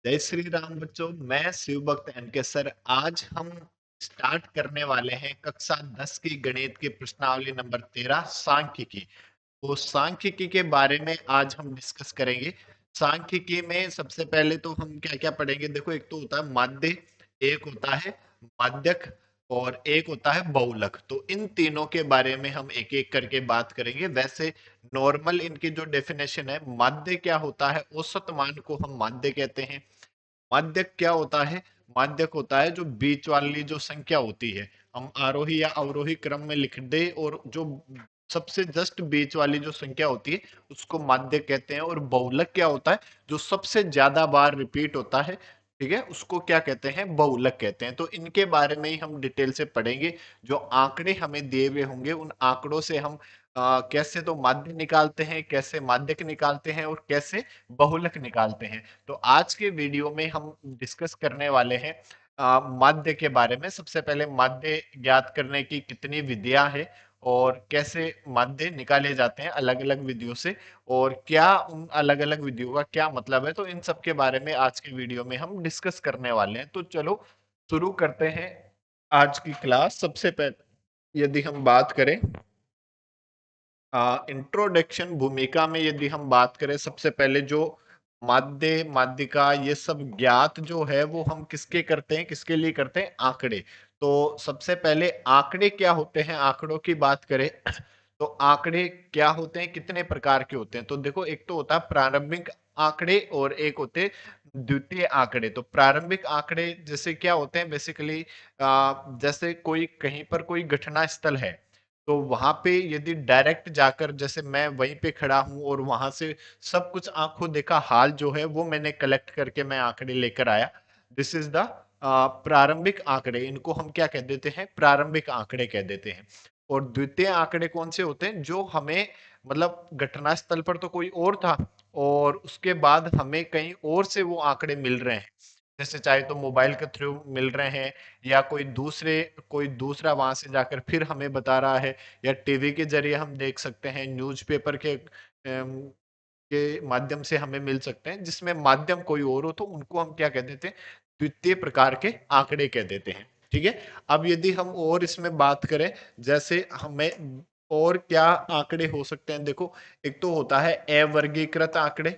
जय श्री राम बच्चों। मैं शिव भक्त एनके सर। आज हम स्टार्ट करने वाले हैं कक्षा 10 की गणित की प्रश्नावली नंबर 13 सांख्यिकी। तो सांख्यिकी के बारे में आज हम डिस्कस करेंगे। सांख्यिकी में सबसे पहले तो हम क्या क्या पढ़ेंगे। देखो, एक तो होता है माध्य, एक होता है माध्यक और एक होता है बहुलक। तो इन तीनों के बारे में हम एक एक करके बात करेंगे। वैसे नॉर्मल इनकी जो डेफिनेशन है, माध्य क्या होता है, औसत मान को हम माध्य कहते हैं। माध्यक क्या होता है? माध्यक होता है जो बीच वाली जो संख्या होती है, हम आरोही या अवरोही क्रम में लिख दे, और जो सबसे जस्ट बीच वाली जो संख्या होती है उसको माध्यक कहते हैं। और बहुलक क्या होता है? जो सबसे ज्यादा बार रिपीट होता है, ठीक है, उसको क्या कहते हैं? बहुलक कहते हैं। तो इनके बारे में ही हम डिटेल से पढ़ेंगे। जो आंकड़े हमें दिए हुए होंगे उन आंकड़ों से हम कैसे तो माध्य निकालते हैं, कैसे माध्यक निकालते हैं, और कैसे बहुलक निकालते हैं। तो आज के वीडियो में हम डिस्कस करने वाले हैं माध्य के बारे में। सबसे पहले माध्य ज्ञात करने की कितनी विधियां हैं, और कैसे माध्य निकाले जाते हैं अलग अलग विधियों से, और क्या उन अलग अलग विधियों का क्या मतलब है। तो इन सब के बारे में आज के वीडियो में हम डिस्कस करने वाले हैं। तो चलो शुरू करते हैं आज की क्लास। सबसे पहले यदि हम बात करें इंट्रोडक्शन भूमिका में, यदि हम बात करें, सबसे पहले जो माध्य माध्यिका ये सब ज्ञात जो है वो हम किसके करते हैं, किसके लिए करते हैं? आंकड़े। तो सबसे पहले आंकड़े क्या होते हैं, आंकड़ों की बात करें तो आंकड़े क्या होते हैं, कितने प्रकार के होते हैं? तो देखो, एक तो होता है प्रारंभिक आंकड़े और एक होते हैं द्वितीय आंकड़े। तो प्रारंभिक आंकड़े जैसे क्या होते हैं बेसिकली, जैसे कोई कहीं पर कोई घटना स्थल है, तो वहां पे यदि डायरेक्ट जाकर, जैसे मैं वहीं पे खड़ा हूं और वहां से सब कुछ आंखों देखा हाल जो है वो मैंने कलेक्ट करके मैं आंकड़े लेकर आया, दिस इज द प्रारंभिक आंकड़े। इनको हम क्या कह देते हैं? प्रारंभिक आंकड़े कह देते हैं। और द्वितीय आंकड़े कौन से होते हैं? जो हमें मतलब घटना स्थल पर तो कोई और था, और उसके बाद हमें कहीं और से वो आंकड़े मिल रहे हैं। जैसे चाहे तो मोबाइल के थ्रू मिल रहे हैं, या कोई दूसरा वहां से जाकर फिर हमें बता रहा है, या टीवी के जरिए हम देख सकते हैं, न्यूज़पेपर के माध्यम से हमें मिल सकते हैं। जिसमें माध्यम कोई और हो तो उनको हम क्या कह देते हैं? द्वितीय प्रकार के आंकड़े कह देते हैं। ठीक है। अब यदि हम और इसमें बात करें, जैसे हमें और क्या आंकड़े हो सकते हैं, देखो, एक तो होता है अवर्गीकृत आंकड़े।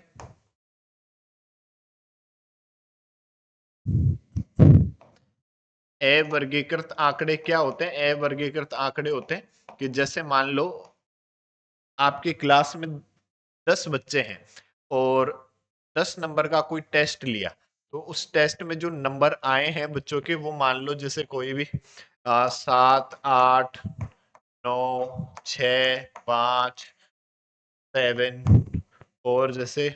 अवर्गीकृत आंकड़े क्या होते हैं? अवर्गीकृत आंकड़े होते हैं कि जैसे मान लो आपकी क्लास में 10 बच्चे हैं, और 10 नंबर का कोई टेस्ट लिया। तो उस टेस्ट में जो नंबर आए हैं बच्चों के, वो मान लो जैसे कोई भी 7, 8, 9, 6, 5, 7, और जैसे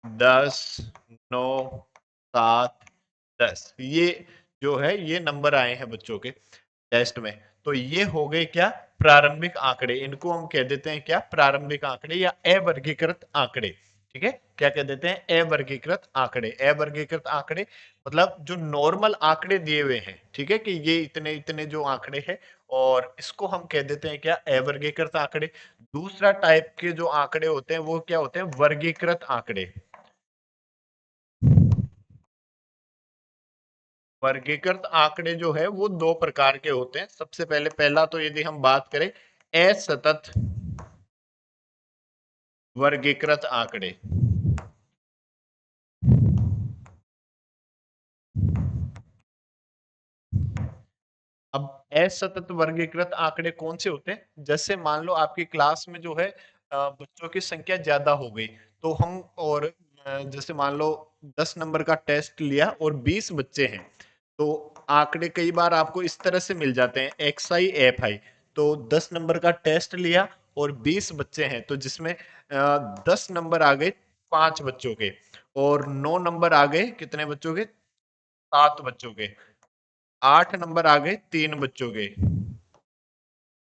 10, 9, 7, 10, ये जो है ये नंबर आए हैं बच्चों के टेस्ट में। तो ये हो गए क्या? प्रारंभिक आंकड़े। इनको हम कह देते हैं क्या? प्रारंभिक आंकड़े या अवर्गीकृत आंकड़े। ठीक है। क्या कह देते हैं? अवर्गीकृत आंकड़े। अवर्गीकृत आंकड़े मतलब जो नॉर्मल आंकड़े दिए हुए हैं, ठीक है, कि ये इतने इतने जो आंकड़े हैं, और इसको हम कह देते हैं क्या? अवर्गीकृत आंकड़े। दूसरा टाइप के जो आंकड़े होते हैं वो क्या होते हैं? वर्गीकृत आंकड़े। वर्गीकृत आंकड़े जो है वो दो प्रकार के होते हैं। सबसे पहले पहला तो यदि हम बात करें असतत वर्गीकृत आंकड़े। अब असतत वर्गीकृत आंकड़े कौन से होते हैं? जैसे मान लो आपकी क्लास में जो है बच्चों की संख्या ज्यादा हो गई, तो हम और जैसे मान लो 10 नंबर का टेस्ट लिया और 20 बच्चे हैं, तो आंकड़े कई बार आपको इस तरह से मिल जाते हैं, एक्स आई एफ आई। तो 10 नंबर का टेस्ट लिया और 20 बच्चे हैं, तो जिसमें 10 नंबर आ गए 5 बच्चों के, और 9 नंबर आ गए कितने बच्चों के? 7 बच्चों के। 8 नंबर आ गए 3 बच्चों के,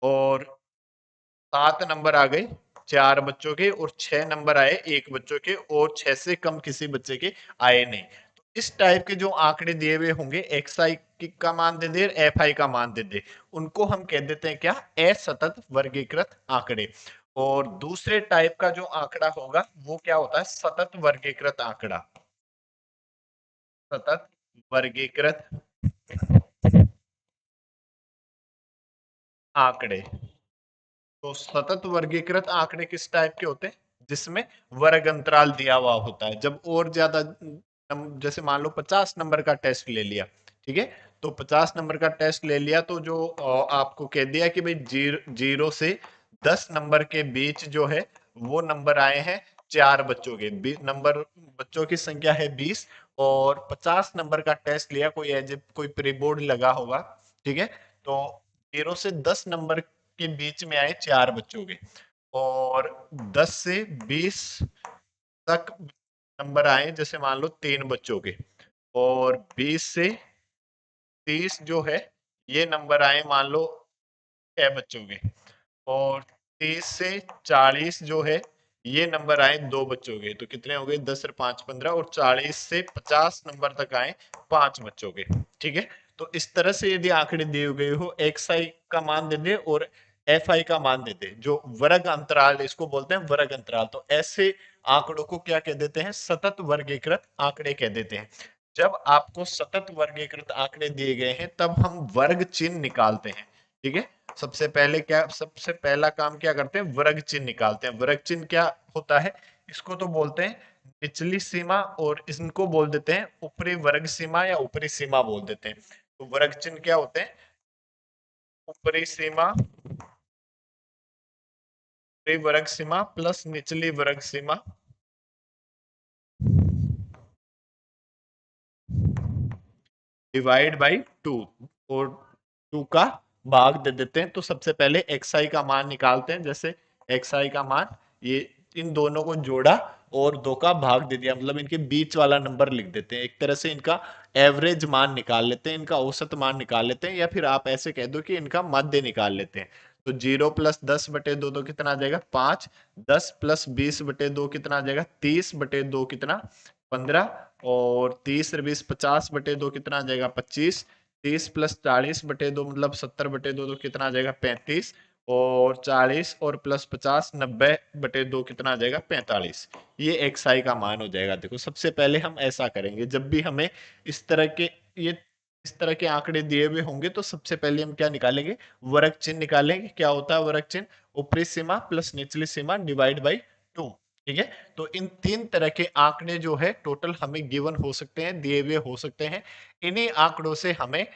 और 7 नंबर आ गए 4 बच्चों के, और 6 नंबर आए एक बच्चों के, और 6 से कम किसी बच्चे के आए नहीं। तो इस टाइप के जो आंकड़े दिए हुए होंगे, एक्स आई का मान दे दे, एफ आई का मान दे दे, उनको हम कह देते हैं क्या? असतत वर्गीकृत आंकड़े। और दूसरे टाइप का जो आंकड़ा होगा वो क्या होता है? सतत वर्गीकृत आंकड़ा। सतत वर्गीकृत आंकड़े। तो सतत वर्गीकृत आंकड़े किस टाइप के होते हैं? जिसमें वर्ग अंतराल दिया हुआ होता है। जब और ज्यादा जैसे मान लो 50 नंबर का टेस्ट ले लिया, ठीक है, तो 50 नंबर का टेस्ट ले लिया तो जो आपको कह दिया कि भाई 0 से 10 नंबर के बीच जो है वो नंबर आए हैं 4 बच्चों के। नंबर बच्चों की संख्या है 20, और 50 नंबर का टेस्ट लिया, कोई एज कोई प्री बोर्ड लगा होगा, ठीक है, तो 0 से 10 नंबर के बीच में आए 4 बच्चों के, और 10 से 20 तक नंबर आए जैसे मान लो 3 बच्चों के, और 20 से 30 जो है ये नंबर आए मान लो 6 बच्चों के, और 30 से 40 जो है ये नंबर आए 2 बच्चों के। तो कितने हो गए? 10 और 5 15, और 40 से 50 नंबर तक आए 5 बच्चों के, ठीक है। तो इस तरह से यदि आंकड़े दिए गए हो, एक्स आई का मान दे दे और एफ आई का मान दे दे, जो वर्ग अंतराल, इसको बोलते हैं वर्ग अंतराल, तो ऐसे आंकड़ों को क्या कह देते हैं? सतत वर्गीकृत आंकड़े कह देते हैं। जब आपको सतत वर्गीकृत आंकड़े दिए गए हैं तब हम वर्ग चिन्ह निकालते हैं, ठीक है। सबसे पहला काम क्या करते हैं? वर्ग चिन्ह निकालते हैं। वर्ग चिन्ह क्या होता है? इसको तो बोलते हैं निचली सीमा, और इनको बोल देते हैं ऊपरी वर्ग सीमा या ऊपरी सीमा बोल देते हैं। तो वर्ग चिन्ह क्या होते हैं? ऊपरी सीमा, ऊपरी वर्ग सीमा प्लस निचली वर्ग सीमा डिवाइड बाई 2, और 2 का भाग दे देते हैं। तो सबसे पहले एक्स आई का मान निकालते हैं। जैसे एक्स आई का मान, ये इन दोनों को जोड़ा और 2 का भाग दे दिया, मतलब इनके बीच वाला नंबर लिख देते हैं। एक तरह से इनका एवरेज मान निकाल लेते हैं, इनका औसत मान निकाल लेते हैं, या फिर आप ऐसे कह दो कि इनका मध्य निकाल लेते हैं। तो 0 + 10/2 तो कितना आ जाएगा? 5। 10 + 20/2 कितना आ जाएगा? 30/2 कितना? 15। और 30 और 20 50/2 कितना आ जाएगा? 25। 30 + 40/2 मतलब 70/2 तो कितना आ जाएगा? 35। और 40 और प्लस 50 90/2 कितना आ जाएगा? 45। ये एक्स आई का मान हो जाएगा। देखो, सबसे पहले हम ऐसा करेंगे, जब भी हमें इस तरह के ये इस तरह के आंकड़े दिए हुए होंगे तो सबसे पहले हम क्या निकालेंगे? वर्ग चिन्ह निकालेंगे। क्या होता है वर्ग चिन्ह? ऊपरी सीमा प्लस निचली सीमा डिवाइड बाई 2, ठीक है। तो इन 3 तरह के आंकड़े जो है टोटल हमें गिवन हो सकते हैं, दिए हुए हो सकते हैं। इन्हीं आंकड़ों से हमें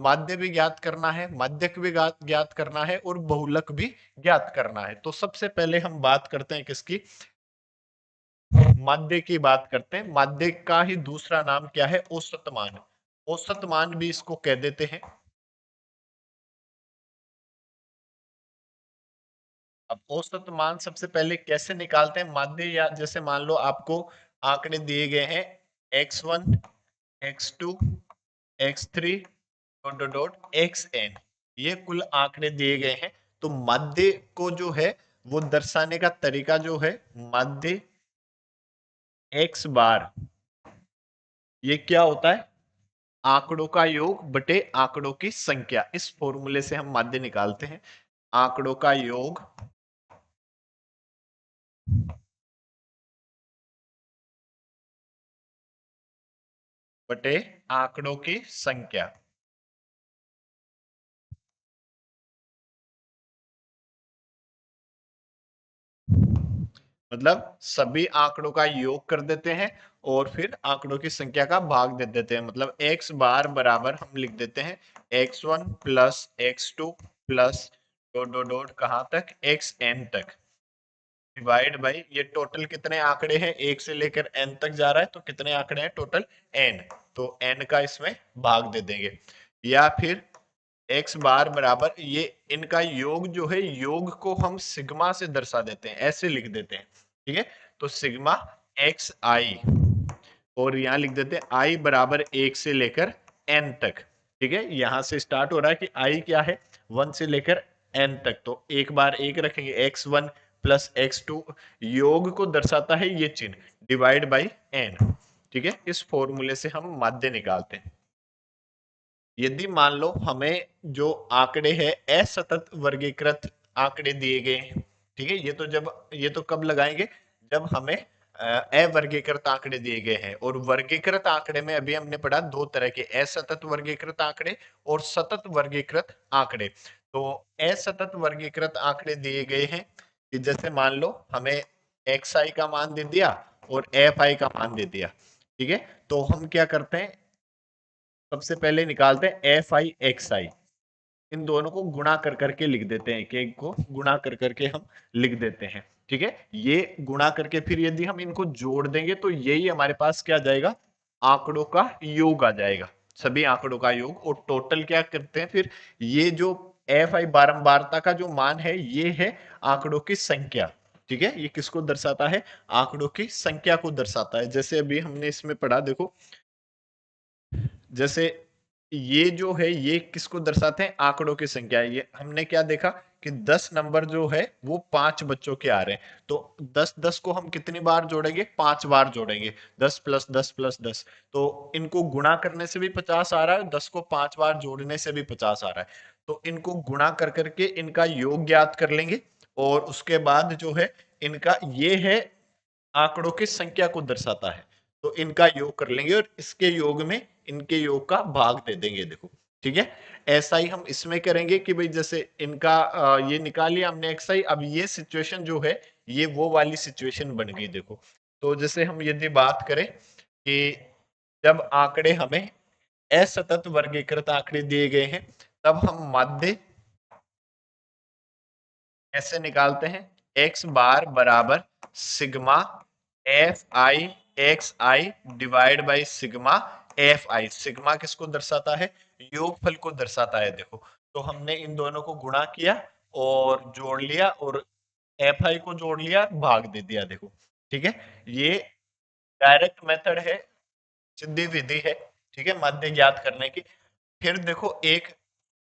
माध्य भी ज्ञात करना है, माध्यक भी ज्ञात करना है, और बहुलक भी ज्ञात करना है। तो सबसे पहले हम बात करते हैं किसकी? माध्य की बात करते हैं। माध्य का ही दूसरा नाम क्या है? औसत मान। औसत मान भी इसको कह देते हैं। अब औसत मान सबसे पहले कैसे निकालते हैं? माध्य, या जैसे मान लो आपको आंकड़े दिए गए हैं x1, x2, x3 dot dot dot xn, ये कुल आंकड़े दिए गए हैं। तो माध्य को जो है वो दर्शाने का तरीका जो है, माध्य x बार, ये क्या होता है? आंकड़ों का योग बटे आंकड़ों की संख्या। इस फॉर्मूले से हम माध्य निकालते हैं। आंकड़ों का योग बटे आंकड़ों की संख्या। मतलब सभी आंकड़ों का योग कर देते हैं और फिर आंकड़ों की संख्या का भाग दे देते हैं। मतलब एक्स बार बराबर हम लिख देते हैं x1 plus x2 plus dot dot dot कहां तक? xn तक, डिवाइड बाई, ये टोटल कितने आंकड़े हैं? 1 से लेकर n तक जा रहा है, तो कितने आंकड़े हैं टोटल? n। तो n का इसमें भाग दे देंगे। या फिर x बार बराबर, ये इनका योग जो है, योग को हम सिग्मा से दर्शा देते हैं, ऐसे लिख देते हैं, ठीक है। तो सिग्मा एक्स आई, और यहां लिख देते हैं आई बराबर 1 से लेकर n तक, ठीक है। यहां से स्टार्ट हो रहा है कि आई क्या है? 1 से लेकर n तक, तो एक बार एक रखेंगे, x1 प्लस x2, योग को दर्शाता है ये चिन्ह, डिवाइड बाई n, ठीक है। इस फॉर्मूले से हम माध्य निकालते हैं। यदि मान लो हमें जो आंकड़े है असतत वर्गीकृत आंकड़े दिए गए हैं, ठीक है, ये तो कब लगाएंगे? जब हमें अवर्गीकृत आंकड़े दिए गए हैं। और वर्गीकृत आंकड़े में अभी हमने पढ़ा दो तरह के, असतत वर्गीकृत आंकड़े और सतत वर्गीकृत आंकड़े। तो असतत वर्गीकृत आंकड़े दिए गए हैं कि जैसे मान लो हमें एक्स आई का मान दे दिया और एफ आई का मान दे दिया, ठीक है। तो हम क्या करते हैं, सबसे पहले निकालते हैं एफ आई एक्स आई, इन दोनों को गुणा कर करके लिख देते हैं, एक को गुणा कर करके हम लिख देते हैं, ठीक है। ये गुणा करके फिर यदि हम इनको जोड़ देंगे तो यही हमारे पास क्या जाएगा, आंकड़ों का योग आ जाएगा, सभी आंकड़ों का योग। और टोटल क्या करते हैं फिर, ये जो एफ आई बारंबारता का जो मान है ये है आंकड़ों की संख्या, ठीक है। ये किसको दर्शाता है, आंकड़ों की संख्या को दर्शाता है। जैसे अभी हमने इसमें पढ़ा, देखो जैसे ये जो है ये किसको दर्शाते हैं, आंकड़ों की संख्या। ये हमने क्या देखा कि 10 नंबर जो है वो 5 बच्चों के आ रहे हैं, तो 10 को हम कितनी बार जोड़ेंगे, 5 बार जोड़ेंगे, 10 प्लस 10 प्लस 10। तो इनको गुणा करने से भी 50 आ रहा है, 10 को 5 बार जोड़ने से भी 50 आ रहा है। तो इनको गुणा कर करके इनका योग ज्ञात कर लेंगे, और उसके बाद जो है इनका ये है आंकड़ों की संख्या को दर्शाता है, तो इनका योग कर लेंगे और इसके योग में इनके योग का भाग दे देंगे, देखो ठीक है। ऐसा ही हम इसमें करेंगे कि भाई जैसे इनका ये निकाल लिया हमने एक्स आई, अब ये सिचुएशन जो है ये वो वाली सिचुएशन बन गई, देखो। तो जैसे हम यदि बात करें कि जब आंकड़े हमें असतत वर्गीकृत आंकड़े दिए गए हैं, तब हम माध्य ऐसे निकालते हैं, एक्स बार बराबर sigma F I x I divide by sigma F I. Sigma किसको दर्शाता है, योगफल को दर्शाता है, देखो। तो हमने इन दोनों को गुणा किया और जोड़ लिया, और एफ आई को जोड़ लिया, भाग दे दिया, देखो ठीक है। ये डायरेक्ट मेथड है, सीधी विधि है, ठीक है, माध्य ज्ञात करने की। फिर देखो एक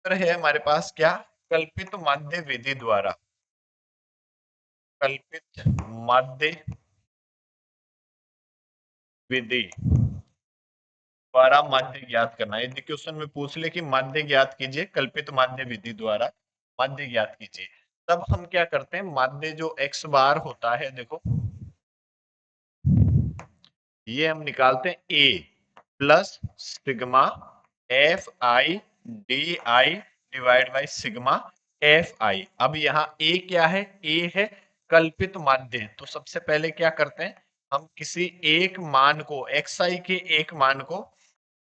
है हमारे पास क्या, कल्पित माध्य विधि द्वारा, कल्पित माध्य विधि द्वारा माध्य ज्ञात करना। यदि क्वेश्चन में पूछ ले कि माध्य ज्ञात कीजिए, कल्पित माध्य विधि द्वारा माध्य ज्ञात कीजिए, तब हम क्या करते हैं, माध्य जो एक्स बार होता है, देखो ये हम निकालते हैं A plus sigma F I D I divide by sigma F I. अब यहाँ ए क्या है, ए है कल्पित माध्य। तो सबसे पहले क्या करते हैं, हम किसी एक मान को, एक्स आई के एक मान को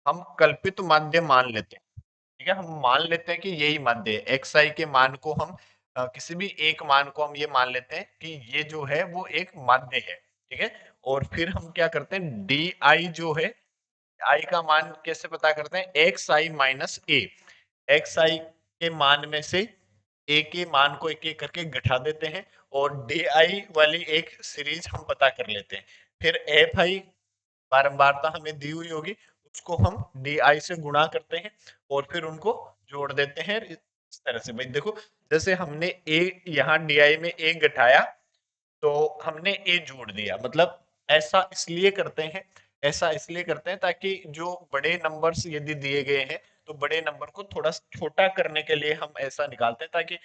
हम कल्पित माध्य मान लेते हैं, ठीक है। हम मान लेते हैं कि यही माध्य है, एक्स आई के मान को हम किसी भी एक मान को हम ये मान लेते हैं कि ये जो है वो एक माध्य है, ठीक है। और फिर हम क्या करते हैं, डी आई जो है, आई का मान कैसे पता करते हैं, एक्स आई माइनस ए, एक्स आई के मान में से ए के मान को एक एक करके घटा देते हैं, और डी आई वाली एक सीरीज हम पता कर लेते हैं। फिर एफ आई बारंबारता हमें दी हुई होगी, उसको हम डी आई से गुणा करते हैं और फिर उनको जोड़ देते हैं, इस तरह से। भाई देखो जैसे हमने ए यहाँ डी आई में ए घटाया, तो हमने ए जोड़ दिया, मतलब ऐसा इसलिए करते हैं, ऐसा इसलिए करते हैं ताकि जो बड़े नंबर्स यदि दिए गए हैं तो बड़े नंबर को थोड़ा छोटा करने के लिए हम ऐसा निकालते हैं, ताकि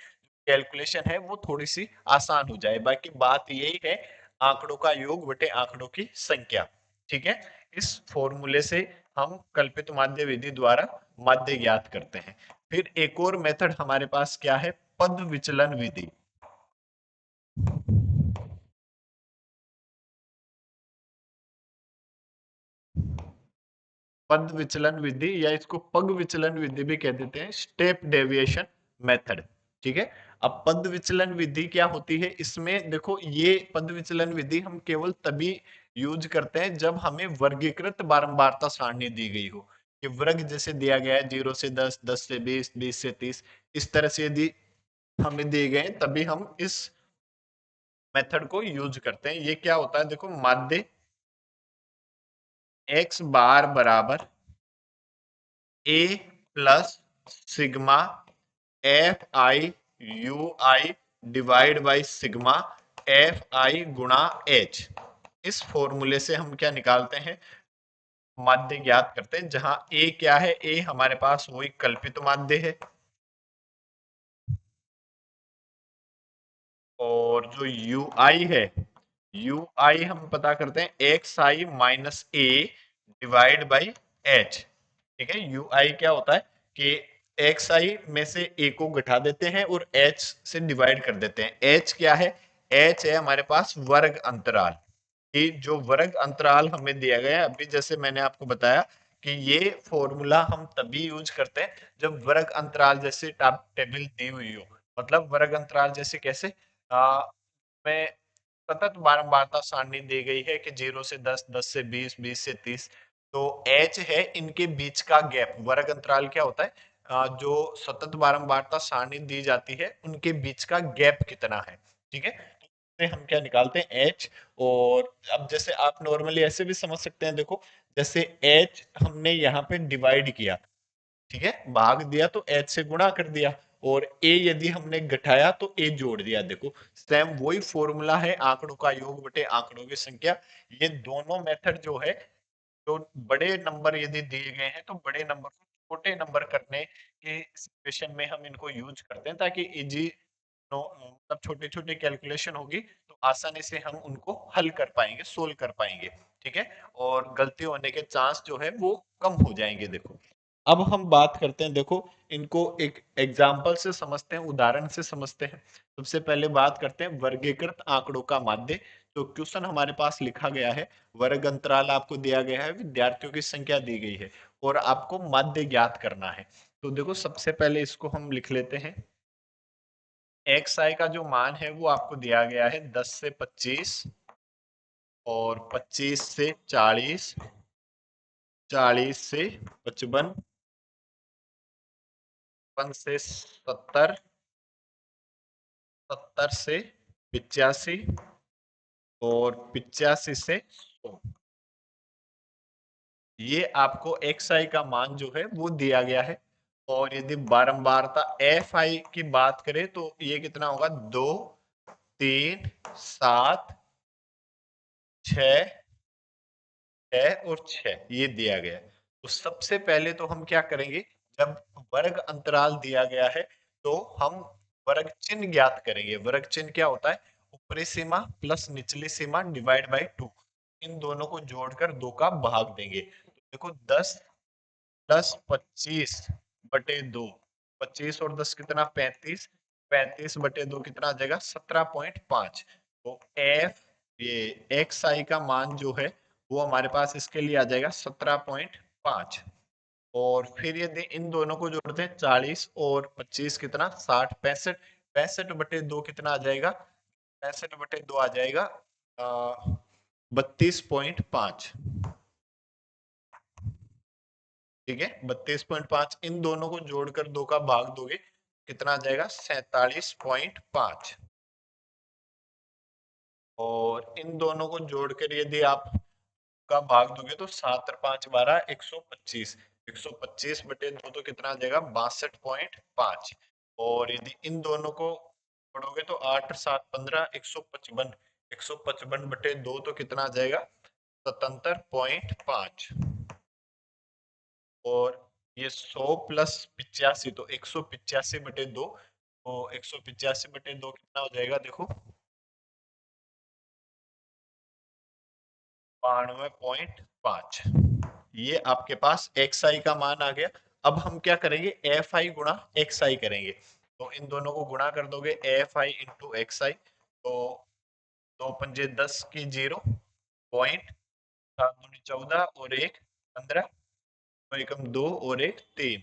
कैलकुलेशन है वो थोड़ी सी आसान हो जाए। बाकी बात यही है, आंकड़ों का योग बटे आंकड़ों की संख्या, ठीक है। इस फॉर्मूले से हम कल्पित माध्य विधि द्वारा माध्य ज्ञात करते हैं। फिर एक और मेथड हमारे पास क्या है, पद विचलन विधि। पद विचलन विधि या इसको पग विचलन विधि भी कह देते हैं, स्टेप डेविएशन मेथड, ठीक है। अब पद विचलन विधि क्या होती है, इसमें देखो ये पद विचलन विधि हम केवल तभी यूज करते हैं जब हमें वर्गीकृत बारंबारता सारणी दी गई हो, कि वर्ग जैसे दिया गया है 0 से 10, 10 से 20, 20 से 30, इस तरह से यदि हमें दिए गए तभी हम इस मेथड को यूज करते हैं। ये क्या होता है, देखो माध्य एक्स बार बराबर A plus sigma F I U I divide by sigma F I गुणा एच। इस फॉर्मूले से हम क्या निकालते हैं, माध्य ज्ञात करते हैं, जहां ए क्या है, ए हमारे पास वही कल्पित माध्य है, और जो यू आई है, यू आई हम पता करते हैं x I minus A divide by H. ठीक है, यू आई क्या होता है कि एक्स आई में से ए को घटा देते हैं और एच से डिवाइड कर देते हैं। एच क्या है? एच है हमारे पास वर्ग अंतराल। कि जो वर्ग अंतराल हमें दिया गया है, अभी जैसे मैंने आपको बताया कि ये फॉर्मूला हम तभी यूज करते हैं जब वर्ग अंतराल जैसे टेबल दी हुई हो। मतलब वर्ग अंतराल जैसे कैसे? में सतत बारंबारता सारणी दी गई है कि 0 से 10, 10 से 20, 20 से 30। तो h है इनके बीच का गैप। वर्ग अंतराल क्या होता है? जो सतत बारंबारता सारणी दी जाती है उनके बीच का गैप कितना है। ठीक है, तो हम क्या निकालते हैं h। और अब जैसे आप नॉर्मली ऐसे भी समझ सकते हैं, देखो जैसे h हमने यहाँ पे डिवाइड किया, ठीक है, भाग दिया तो h से गुणा कर दिया, और a यदि हमने घटाया तो a जोड़ दिया। देखो सेम वही फॉर्मूला है, आंकड़ों का योग बटे आंकड़ों की संख्या। ये दोनों मेथड जो है, तो बड़े नंबर यदि दिए गए हैं तो बड़े नंबर को छोटे नंबर करने के सिचुएशन में हम इनको यूज करते हैं, ताकि इजी मतलब छोटे छोटे कैलकुलेशन होगी तो आसानी से हम उनको हल कर पाएंगे, सोल्व कर पाएंगे। ठीक है, और गलती होने के चांस जो है वो कम हो जाएंगे। देखो अब हम बात करते हैं, देखो इनको एक एग्जाम्पल से समझते हैं, उदाहरण से समझते हैं। सबसे पहले बात करते हैं वर्गीकृत आंकड़ों का माध्य। तो क्वेश्चन हमारे पास लिखा गया है, वर्ग अंतराल आपको दिया गया है, विद्यार्थियों की संख्या दी गई है और आपको माध्य ज्ञात करना है। तो देखो सबसे पहले इसको हम लिख लेते हैं। एक्स आई का जो मान है वो आपको दिया गया है 10 से 25, और 25 से 40, 40 से 55, 55 से 70, 70 से 85, और 85 से 100। ये आपको एक्स आई का मान जो है वो दिया गया है। और यदि बारंबारता एफ आई की बात करें तो ये कितना होगा? 2, 3, 7, 6, 6 और 6 ये दिया गया है। तो सबसे पहले तो हम क्या करेंगे, जब वर्ग अंतराल दिया गया है तो हम वर्ग चिन्ह ज्ञात करेंगे। वर्ग चिन्ह क्या होता है? ऊपरी सीमा प्लस निचली सीमा डिवाइड बाई 2। इन दोनों को जोड़कर 2 का भाग देंगे। तो देखो 10 प्लस 25 बटे 2, 25 और 10 कितना? 35, 35 बटे 2 कितना आ जाएगा? 17.5। तो एफ ये एक्स आई का मान जो है वो हमारे पास इसके लिए आ जाएगा 17.5। और फिर यदि इन दोनों को जोड़ते हैं 40 और 25 कितना? 60, 65, 65 बटे 2 कितना आ जाएगा? 65 बटे 2 आ जाएगा 32.5। ठीक है, 32.5। इन दोनों को जोड़कर 2 का भाग दोगे कितना आ जाएगा? 47.5। और इन दोनों को जोड़कर यदि आप का भाग दोगे तो 7 और 5 12, 125। 125 बटे 2 तो कितना आ जाएगा? 62.5। और यदि इन दोनों को जोड़ोगे तो 8 और 7 15, 155। 155 बटे 2 तो कितना आ जाएगा? 77.5। और ये 100 प्लस 85 तो 185 बटे 2। तो 185 बटे 2 कितना हो जाएगा? देखो 92.5। ये आपके पास एक्स आई का मान आ गया। अब हम क्या करेंगे? एफ आई गुणा एक्स आई करेंगे। तो इन दोनों को गुणा कर दोगे, एफ आई इंटू एक्स आई। तो 2 पंजे 10 की 0 पॉइंट, 7 दूनी 14 और 1 15, तो एकम 2 और 1 3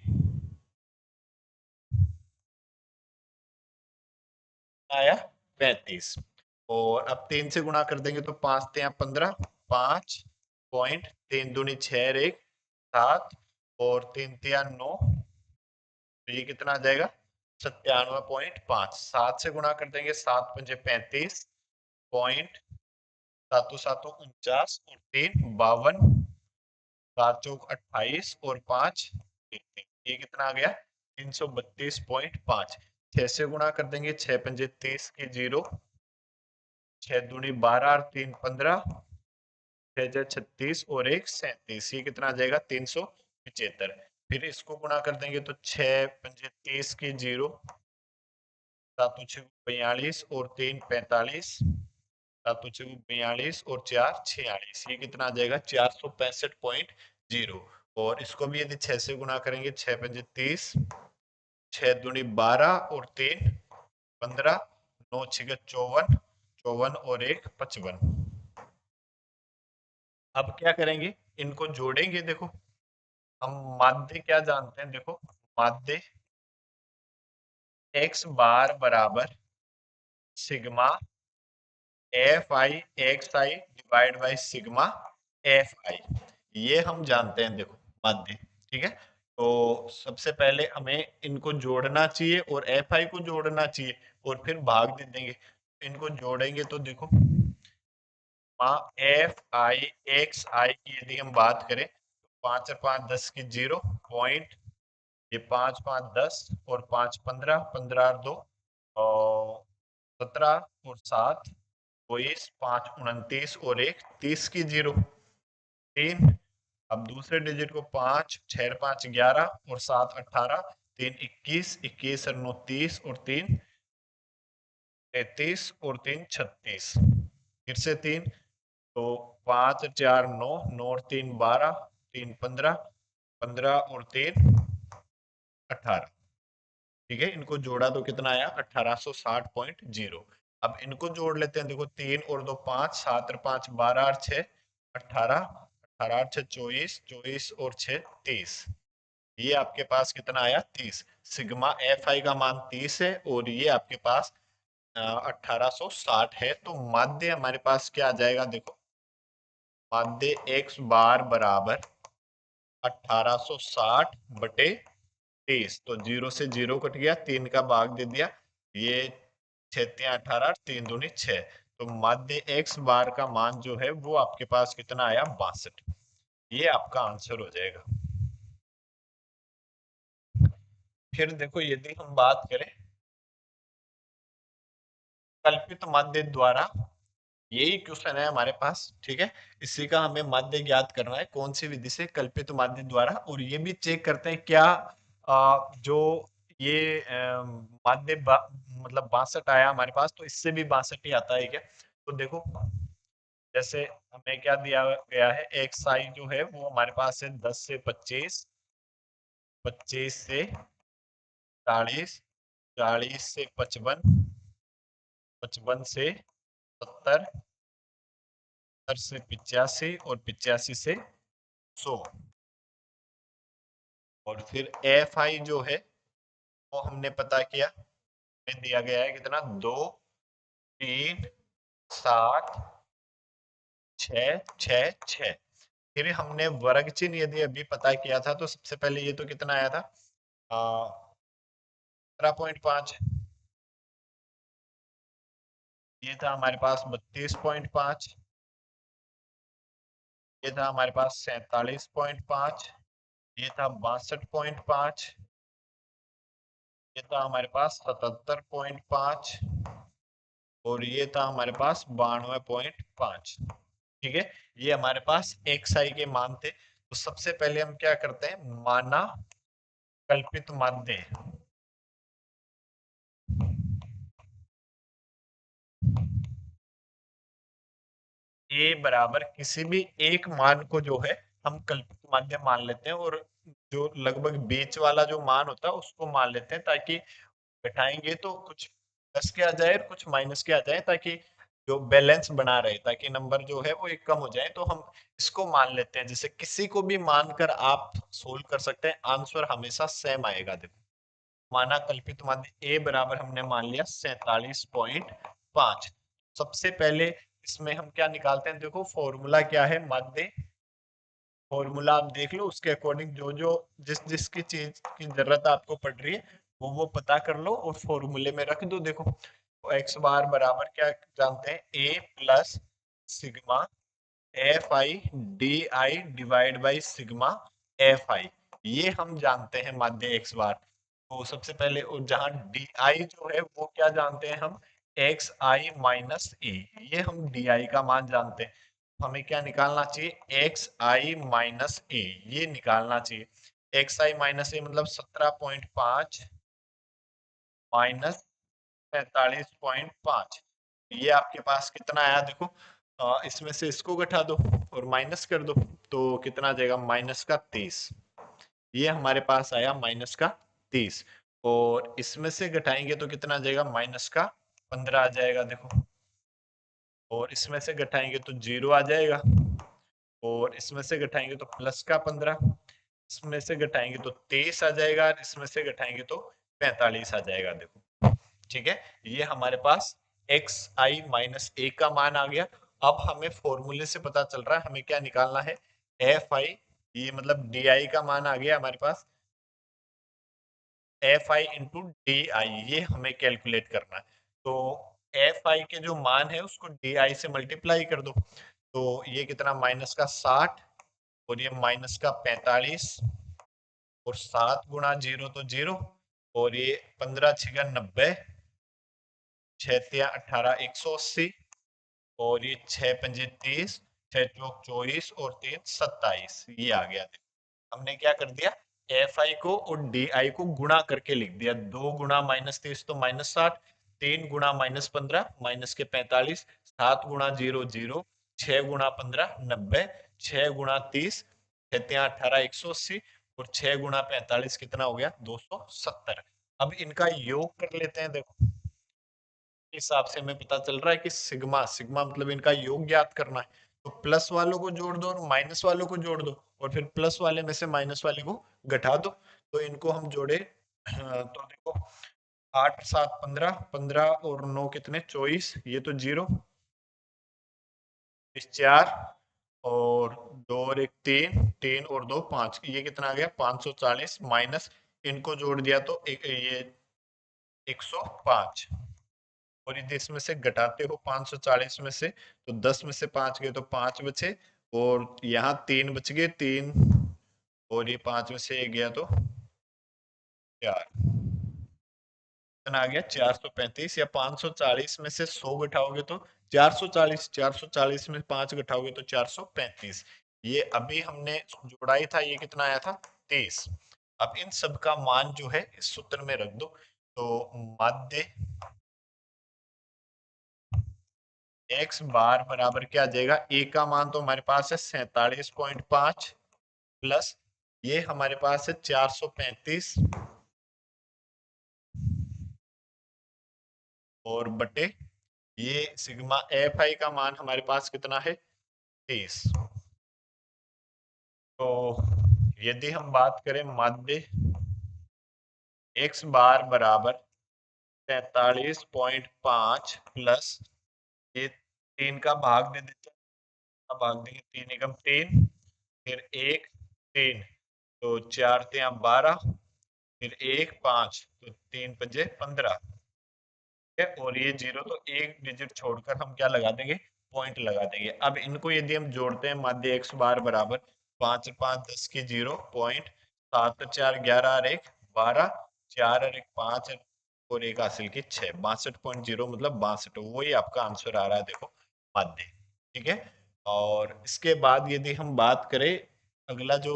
आया 35। और अब 3 से गुणा कर देंगे तो 5 3 15, 5 3 दूनी 6 और 1 7, और 3 3 9। तो ये कितना आ जाएगा? 97.5। 7 से गुणा कर देंगे, 7 पंजे 35 पॉइंट, सातों सातों 49 और 3 52, 7 चौक 28 और 5 ये कितना आ गया? 332.5। 6 से गुणा कर देंगे, 6 पंजे 30 की 0, 6 दूनी 12 और 3 15, 6 36 और 1 37। ये कितना आ जाएगा? 375। फिर इसको गुणा कर देंगे तो 6 पंजे 30 की 0, 7 छः 42 और 3 45, सातों चौक 42 और 4 46, ये कितना आ जाएगा 465.0। और इसको भी यदि 6 से गुणा करेंगे, 6 पंजे 30, 6 दूनी 12 और 3 15, 9 छिके 54, 54 और 1 55। अब क्या करेंगे, इनको जोड़ेंगे। देखो हम माध्य क्या जानते हैं, देखो माध्य x बार बराबर sigma F I x I divide by sigma F I, ये हम जानते हैं। देखो माध्य, ठीक है। तो सबसे पहले हमें इनको जोड़ना चाहिए और एफ आई को जोड़ना चाहिए और फिर भाग दे देंगे। इनको जोड़ेंगे तो देखो एफ आई एक्स आई की यदि हम बात करें तो 5 और 5 10 की 0 पॉइंट, ये 5 5 10 और 5 15, 15 और 2 और 17 और 7 22, 5 29 और 1 30 की 0 3। अब दूसरे डिजिट को 5 6 5 11 और 7 18, 3 21, 21 और 9 30 और 3 33 और 3 36, फिर से 3। तो 5 4 9, 9 और 3 12, 3 15, 15 और 3 18, ठीक है। इनको जोड़ा तो कितना आया 1860.0। अब इनको जोड़ लेते हैं। देखो 3 और 2 5, 7 और 5 12 और 6 18, 18 और 6 24, 24 और 6 30, ये आपके पास कितना आया 30। सिग्मा एफ आई का मान 30 है और ये आपके पास 1860 है। तो माध्य हमारे पास क्या आ जाएगा, देखो माध्य एक्स बार बराबर 1860 बटे 30। तो 0 से 0 कट गया, 3 का भाग दे दिया, ये 6 18, 3 दूनी 6। तो माध्य एक्स बार का मान जो है वो आपके पास कितना आया 62, ये आपका आंसर हो जाएगा। फिर देखो यदि हम बात करें कल्पित माध्य द्वारा, यही क्वेश्चन है हमारे पास, ठीक है। इसी का हमें माध्य ज्ञात करना है, कौन सी विधि से कल्पित माध्य द्वारा। और ये भी चेक करते हैं क्या जो ये माध्य मतलब 62 आया हमारे पास, तो इससे भी 62 ही आता है क्या। तो देखो जैसे हमें क्या दिया गया है, एक्स आई जो है वो हमारे पास है 10 से 25, 25 से 40, 40 से 55, 55 से 70, 70 से 85 और 85 से 100। और फिर एफ आई जो है वो हमने पता किया, हमें दिया गया है कितना 2 3 7 6 6 6। फिर हमने वर्ग चिन्ह यदि अभी पता किया था तो सबसे पहले ये तो कितना आया था 17.5, ये था हमारे पास 32.5, ये था हमारे पास 47.5, ये था 62.5, ये था हमारे पास 77.5 और ये था हमारे पास 92.5, ठीक है। ये हमारे पास एक्स आई के मान थे। तो सबसे पहले हम क्या करते हैं, माना कल्पित माध्य ए बराबर किसी भी एक मान को जो है हम कल्पित माध्य मान लेते हैं, और जो लगभग बीच वाला जो मान होता है उसको मान लेते हैं, ताकि बैठाएंगे तो कुछ प्लस के आ जाए और कुछ माइनस के आ जाए, ताकि जो बैलेंस बना रहे, ताकि नंबर जो है वो एक कम हो जाए। तो हम इसको मान लेते हैं, जैसे किसी को भी मानकर आप सोल्व कर सकते हैं, आंसर हमेशा सेम आएगा। देखो माना कल्पित माध्य ए बराबर हमने मान लिया 47.5। सबसे पहले इसमें हम क्या निकालते हैं, देखो फॉर्मूला क्या है माध्य, फॉर्मूला आप देख लो, उसके अकॉर्डिंग जो जो जिस जिसकी चीज की जरूरत आपको पड़ रही है वो पता कर लो और फॉर्मूले में रख दो। देखो एक्स बार बराबर क्या जानते हैं, A plus sigma F I D I divide by sigma F I, ये हम जानते हैं माध्य एक्स बार। तो सबसे पहले जहां डी आई जो है वो क्या जानते हैं हम, एक्स आई माइनस ए, ये हम डी आई का मान जानते हैं। हमें क्या निकालना चाहिए, एक्स आई माइनस ए, ये निकालना चाहिए। एक्स आई माइनस ए मतलब 17.5 माइनस 45.5, ये आपके पास कितना आया देखो, इसमें से इसको घटा दो और माइनस कर दो, तो कितना आ जाएगा, -30। ये हमारे पास आया -30, और इसमें से घटाएंगे तो कितना आ जाएगा, -15 आ जाएगा देखो, और इसमें से घटाएंगे तो 0 आ जाएगा, और इसमें से घटाएंगे तो +15, इसमें से घटाएंगे तो 23 आ जाएगा, और इसमें से घटाएंगे तो 45 आ जाएगा देखो। ठीक है, ये हमारे पास xi - 1 का मान आ गया। अब हमें फॉर्मूले से पता चल रहा है हमें क्या निकालना है, fi, ये मतलब di का मान आ गया हमारे पास, fi इंटू डी आई, ये हमें कैलकुलेट करना है। तो fi के जो मान है उसको di से मल्टीप्लाई कर दो, तो ये कितना, -60, और ये -45, और 7 गुणा 0 तो 0, और ये 15 छिगा 90, 6 तिया 18, 180, और ये 6 पंजे 30, 6 चौक 24, और 3 27, ये आ गया। हमने क्या कर दिया, एफ आई को और डी आई को गुणा करके लिख दिया, 2 गुणा -30 तो -60, 3 गुणा -15 माइनस के 45, 7 गुणा 0 0, 6 गुणा 15 90, 6 गुणा 30 18 180, और 6 गुणा 45 कितना हो गया, 270। अब इनका योग कर लेते हैं देखो, इस हिसाब से हमें पता चल रहा है कि सिग्मा सिग्मा मतलब इनका योग ज्ञात करना है, तो प्लस वालों को जोड़ दो और माइनस वालों को जोड़ दो, और फिर प्लस वाले में से माइनस वाले को घटा दो, तो इनको हम जोड़े, तो देखो 8 7 15, 15 और 9 कितने, 24, ये तो 0, इस 4, और 2 और 1 3, 3 और 2 5, ये कितना आ गया, 540, माइनस इनको जोड़ दिया तो ये 105, और यदि इसमें से घटाते हो 540 में से, तो 10 में से 5 गए तो 5 बचे, और यहाँ 3 बच गए, 3, और ये 5 में से 1 गया तो 4, कितना आ गया, 435, या 540 में से 100 घटाओगे तो 440, 440 में 5 घटाओगे तो 435, ये अभी हमने जोड़ा ही था, ये कितना आया था, 30। अब इन सब का मान जो है इस सूत्र में रख दो, तो माध्य x बार बराबर क्या आ जाएगा, a का मान तो हमारे पास है 47.5, प्लस ये हमारे पास है 435, और बटे ये सिग्मा एफ आई का मान हमारे पास कितना है, 30। तो यदि हम बात करें माध्य x बार बराबर 43.5, प्लस ये 3 का भाग दे देते हैं, भाग देंगे 3 एकम 3, फिर 1 3, तो 4 तिया 12, फिर 1 5, तो 3 पंजे 15 है, और ये 0, तो एक डिजिट छोड़कर हम क्या लगा देंगे, पॉइंट लगा देंगे। अब इनको यदि हम जोड़ते हैं, माध्य x बार बराबर 5 5 10 की 0 पॉइंट, 7 4 11 और 1 12, 4 और 1 5, और एक हासिल की 6, 62.0 मतलब 62, वही आपका आंसर आ रहा है देखो, माध्य। ठीक है, और इसके बाद यदि हम बात करें, अगला जो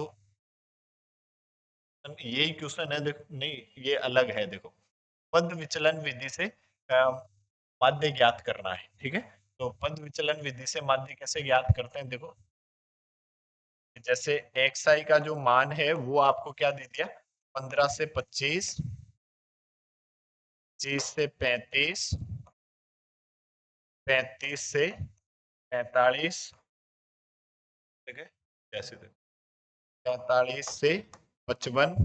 यही क्वेश्चन है देखो, नहीं ये अलग है देखो, पद विचलन विधि से माध्य ज्ञात करना है। ठीक है, तो पद विचलन विधि से माध्य कैसे ज्ञात करते हैं देखो, जैसे एक्स आई का जो मान है वो आपको क्या दे दिया, 15 से 25, 25 से 35, 35 से 45, ठीक है, कैसे दे, 45 से 55,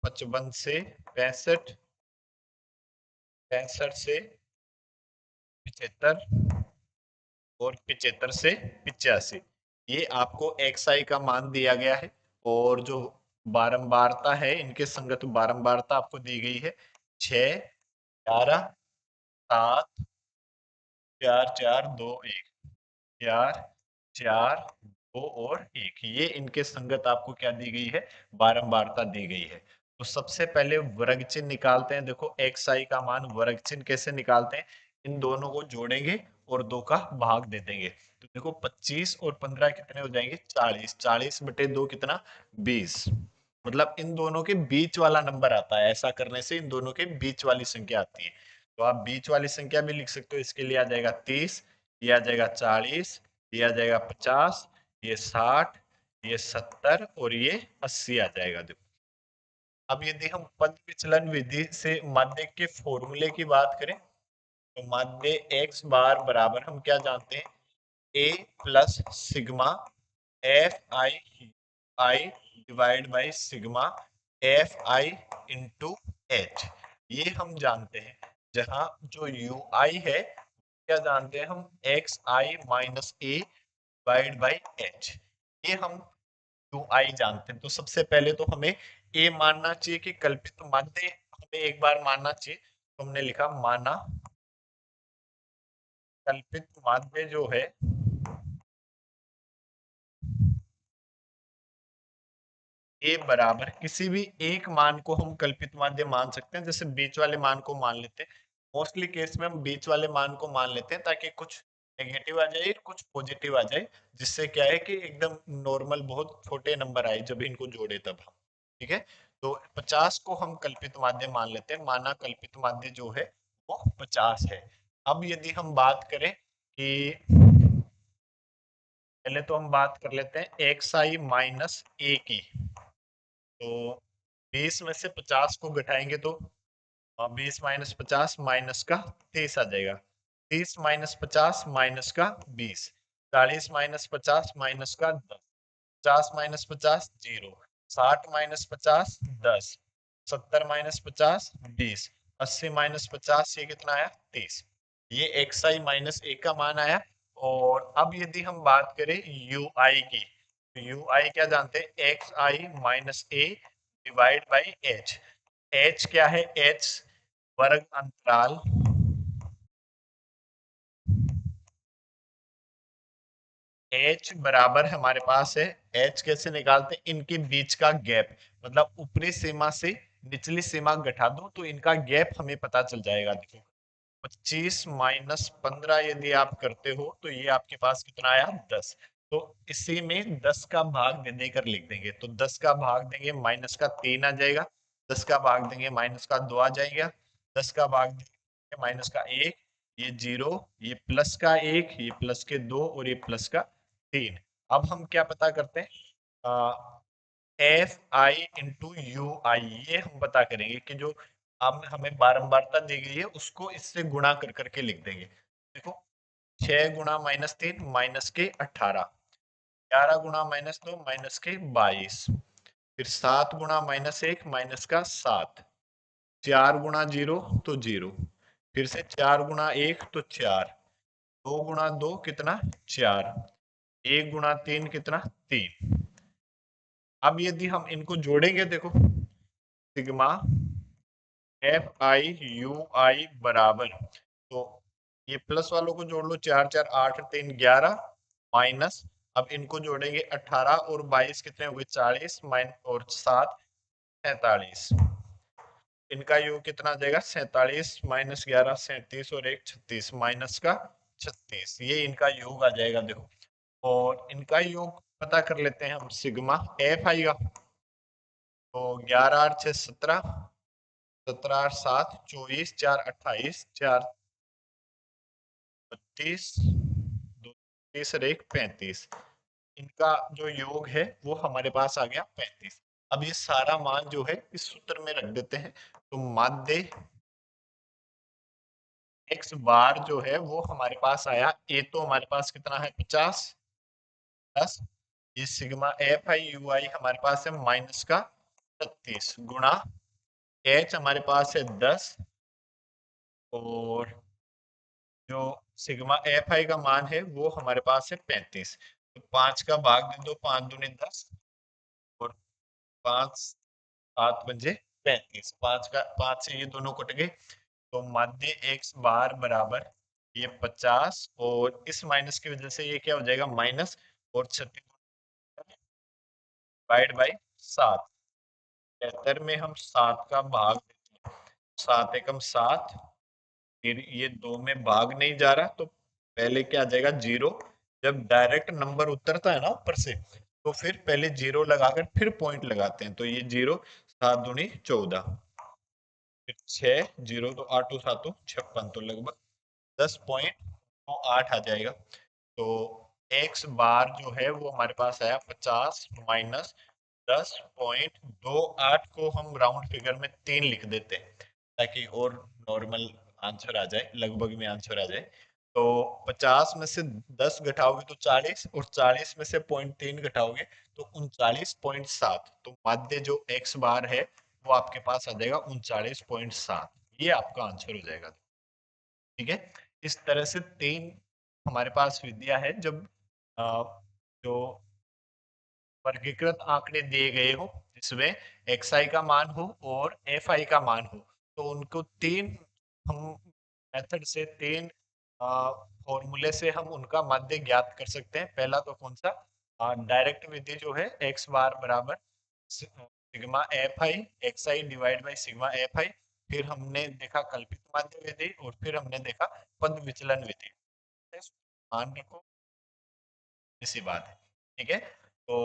55 से 65, 65 से 75, और 75 से 85, ये आपको एक्स आई का मान दिया गया है, और जो बारंबारता है, इनके संगत बारंबारता आपको दी गई है 6 11 7 4 4 2 1, 4 4 2 और 1, ये इनके संगत आपको क्या दी गई है, बारंबारता दी गई है। तो सबसे पहले वर्ग चिन्ह निकालते हैं, देखो एक्स आई का मान वर्ग चिन्ह कैसे निकालते हैं, इन दोनों को जोड़ेंगे और 2 का भाग दे देंगे, तो देखो 25 और 15 कितने हो जाएंगे, 40, 40 बटे 2 कितना, 20, मतलब इन दोनों के बीच वाला नंबर आता है, ऐसा करने से इन दोनों के बीच वाली संख्या आती है। तो आप बीच वाली संख्या भी लिख सकते हो। इसके लिए आ जाएगा 30, ये आ जाएगा 40, ये आ जाएगा 50, ये 60, ये 70 और ये 80 आ जाएगा। देखो अब यदि हम पद विचलन विधि से माध्य के फॉर्मूले की बात करें तो माध्य एक्स बार बराबर हम क्या जानते हैं, A plus sigma F I I divide by sigma F I into H, ये हम जानते हैं। जहां जो यू आई है क्या जानते हैं हम, x I minus A divide by H, ये हम यू आई जानते हैं। तो सबसे पहले तो हमें ए मानना चाहिए कि कल्पित माध्य, हमें एक बार मानना चाहिए, तो हमने लिखा माना कल्पित माध्य जो है ए बराबर किसी भी एक मान को हम कल्पित माध्य मान सकते हैं। जैसे बीच वाले मान को मान लेते हैं, मोस्टली केस में हम बीच वाले मान को मान लेते हैं ताकि कुछ नेगेटिव आ जाए कुछ पॉजिटिव आ जाए, जिससे क्या है कि एकदम नॉर्मल बहुत छोटे नंबर आए जब इनको जोड़े तब हम, ठीक है। तो 50 को हम कल्पित माध्य मान लेते हैं, माना कल्पित माध्य जो है वो 50 है। अब यदि हम बात करें कि पहले तो हम बात कर लेते हैं एक्स आई माइनस ए की, तो 20 में से 50 को घटाएंगे तो 20 माइनस 50 माइनस का 30 आ जाएगा। 30 माइनस 50 माइनस का 20, 40 माइनस 50 माइनस का 10, 50 minus 50 zero, 60 minus 50 10, 70 minus 50 20, 80 minus 50 ये कितना आया 30। ये एक्स आई माइनस ए का मान आया। और अब यदि हम बात करें यू आई की, तो यू आई क्या जानते हैं, x I minus A divide by H. H क्या है, एच वर्ग अंतराल, एच बराबर हमारे पास है, एच कैसे निकालते हैं, इनके बीच का गैप, मतलब ऊपरी सीमा से निचली सीमा घटा दो तो इनका गैप हमें पता चल जाएगा। देखो 25 माइनस 15 यदि आप करते हो तो ये आपके पास कितना आया 10। तो इसी में 10 का भाग दे देकर लिख देंगे, तो 10 का भाग देंगे माइनस का 3 आ जाएगा, 10 का भाग देंगे माइनस का 2 आ जाएगा, 10 का भाग देंगे माइनस का 1, ये 0, ये प्लस का 1, ये प्लस के 2 और ये प्लस का 3। अब हम क्या पता करते हैं, एफ आई इंटू यू आई, ये हम पता करेंगे कि जो अब हमें बारंबारता दी गई है उसको इससे गुणा कर करके लिख देंगे। देखो 6 गुणा माइनस 3 माइनस के 18, 11 गुणा माइनस 2 माइनस के 22, फिर 7 गुणा माइनस 1 माइनस का 7, 4 गुणा 0 तो 0, फिर से 4 गुणा 1 तो 4, 2 गुणा 2 कितना 4, 1 गुणा 3 कितना 3। अब यदि हम इनको जोड़ेंगे, देखो सिग्मा एफ आई यू आई बराबर, तो ये प्लस वालों को जोड़ लो, 4 4 8 3 11 माइनस, अब इनको जोड़ेंगे 18 और 22 कितने हो गए 40 माइन और 7 47, इनका योग कितना आ जाएगा 47 माइनस 11 37 और 1 36 माइनस का 36, ये इनका योग आ जाएगा। देखो और इनका योग पता कर लेते हैं हम, सिग्मा एफ आएगा, तो 11 8 6 17, 17 8 7 24, 4 28, 4 32, 2 30 और 1 35, इनका जो योग है वो हमारे पास आ गया 35। अब ये सारा मान जो है इस सूत्र में रख देते हैं, तो माध्य एक्स बार जो है वो हमारे पास आया, ए तो हमारे पास कितना है 50 प्लस ये सिग्मा एफ आई यू आई हमारे पास है माइनस का 36 गुणा एच हमारे पास है 10, और जो सिग्मा एफ आई का मान है वो हमारे पास है 35। तो 5 का भाग दे दो, 5 दूनी 10 और 5 7 पंजे 35, 5 का 5 से ये दोनों कट गए, तो माध्य एक्स बार बराबर ये 50 और इस माइनस की वजह से ये क्या हो जाएगा माइनस, और 36 डिवाइड बाई 7, 73 में हम 7 का भाग देते हैं, 7 एकम 7, फिर ये 2 में भाग नहीं जा रहा तो पहले क्या आ जाएगा 0, जब डायरेक्ट नंबर उतरता है ना ऊपर से तो फिर पहले 0 लगाकर फिर पॉइंट लगाते हैं, तो ये 0, 7 दूनी 14, फिर 6 जीरो तो 8 2 7 56, तो लगभग 10.8 आ जाएगा। तो एक्स बार जो है वो हमारे पास आया 50 माइनस 10.28 को हम राउंड फिगर में 3 लिख देते हैं ताकि और नॉर्मल आंसर आ जाए, लगभग में आंसर आ जाए। तो 50 में से 10 घटाओगे तो 40, और 40 में से 0.3 घटाओगे तो 39.7। तो माध्य जो एक्स बार है वो आपके पास आ जाएगा 39.7। ये आपका आंसर हो जाएगा। ठीक है, इस तरह से 3 हमारे पास विधियां है जब जो वर्गीकृत आंकड़े दिए गए हो जिसमें एक्स आई का मान हो और एफ आई का मान हो, तो उनको 3 हम मेथड से 3 फॉर्मूले से हम उनका माध्य ज्ञात कर सकते हैं। पहला तो कौन सा, डायरेक्ट विधि जो है एक्स बार बराबर sigma F I x I divide by sigma F आई। फिर हमने देखा कल्पित माध्य विधि और फिर हमने देखा पद विचलन विधि। मान रखो, इसी बात है। ठीक है, तो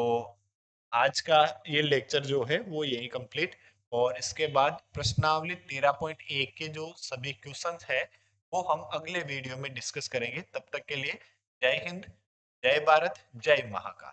आज का ये लेक्चर जो है वो यही कंप्लीट, और इसके बाद प्रश्नावली 13.1 के जो सभी क्वेश्चंस है वो हम अगले वीडियो में डिस्कस करेंगे। तब तक के लिए जय हिंद, जय भारत, जय महाकाल।